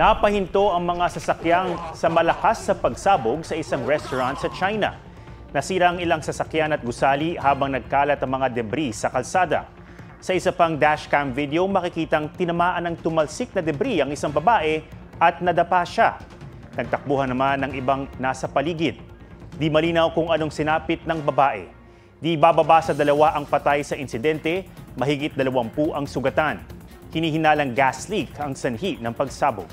Napahinto ang mga sasakyang sa malakas sa pagsabog sa isang restaurant sa China. Nasira ang ilang sasakyan at gusali habang nagkalat ang mga debris sa kalsada. Sa isa pang dashcam video, makikitang tinamaan ng tumalsik na debris ang isang babae at nadapa siya. Nagtakbuhan naman ng ibang nasa paligid. Di malinaw kung anong sinapit ng babae. Di bababa sa 2 ang patay sa insidente, mahigit 20 ang sugatan. Hinihinalang gas leak ang sanhi ng pagsabog.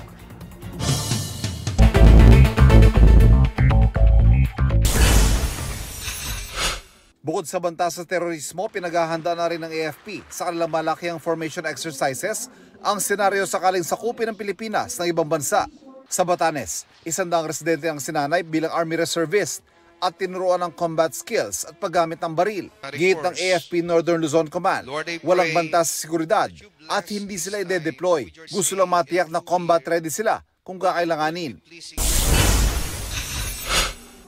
Bukod sa banta sa terorismo, pinaghahanda na rin ng AFP sa kanilang malaking formation exercises ang senaryo sakaling sakupin ng Pilipinas ng ibang bansa. Sa Batanes, 100 residente ang sinanay bilang Army Reservist at tinuruan ng combat skills at paggamit ng baril. Gihit ng AFP Northern Luzon Command, walang banta sa seguridad at hindi sila ide-deploy. Gusto lang matiyak na combat ready sila kung kakailanganin.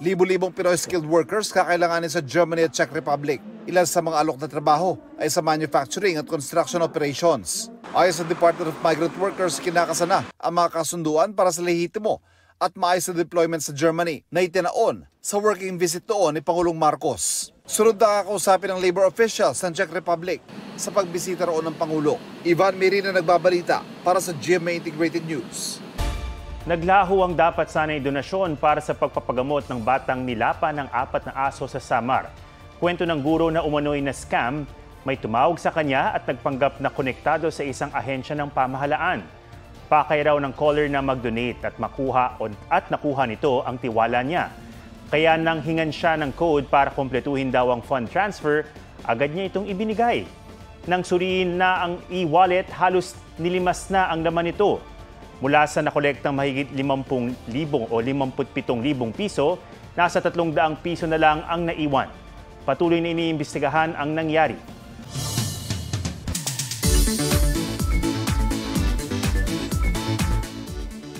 Libo-libong Pinoy skilled workers kakailanganin sa Germany at Czech Republic. Ilan sa mga alok na trabaho ay sa manufacturing at construction operations. Ayon sa Department of Migrant Workers, kinakasana ang mga kasunduan para sa lehitimo at maayos na deployment sa Germany na itinaon sa working visit doon ni Pangulong Marcos. Sunod na kakausapin ng labor officials ng Czech Republic sa pagbisita roon ng Pangulo. Ivan Merina nagbabalita para sa GMA Integrated News. Naglaho ang dapat sanay donasyon para sa pagpapagamot ng batang nilapa ng 4 na aso sa Samar. Kwento ng guro na umano'y na scam, may tumawag sa kanya at nagpanggap na konektado sa isang ahensya ng pamahalaan. Pakay raw ng caller na mag-donate at nakuha nito ang tiwala niya. Kaya nang hingan siya ng code para kumpletuhin daw ang fund transfer, agad niya itong ibinigay. Nang suriin na ang e-wallet, halos nilimas na ang laman nito. Mula sa nakolektang mahigit 50,000 o 57,000 piso, nasa 300 piso na lang ang naiwan. Patuloy na iniimbestigahan ang nangyari.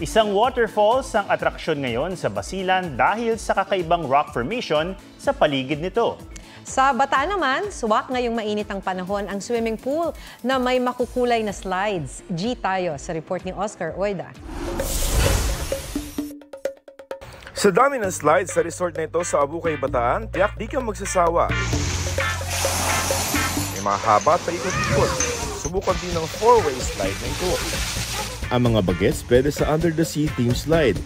Isang waterfalls ang atraksyon ngayon sa Basilan dahil sa kakaibang rock formation sa paligid nito. Sa Bataan naman, suwak ngayong mainit ang panahon ang swimming pool na may makukulay na slides. G tayo sa report ni Oscar Oida. Sa dami ng slides sa resort na ito sa Abukay, Bataan, tiyak di ka magsasawa. May mga haba at paikot-ikot. Subukan din ng 4-way slide na ito. Ang mga bagets pwede sa Under the Sea theme slide.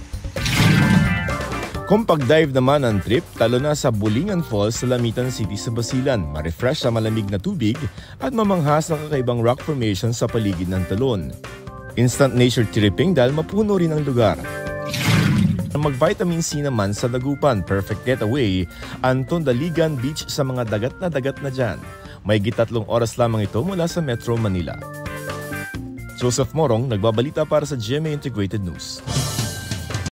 Kung pag-dive naman ang trip, talo na sa Bulingan Falls sa Lamitan City sa Basilan. Ma-refresh sa malamig na tubig at mamanghas ng kakaibang rock formation sa paligid ng talon. Instant nature tripping dahil mapuno rin ang lugar. Mag-vitamin C naman sa Dagupan, perfect getaway, Anton Daligan Beach sa mga dagat na dyan. May 3 oras lamang ito mula sa Metro Manila. Joseph Morong, nagbabalita para sa GMA Integrated News.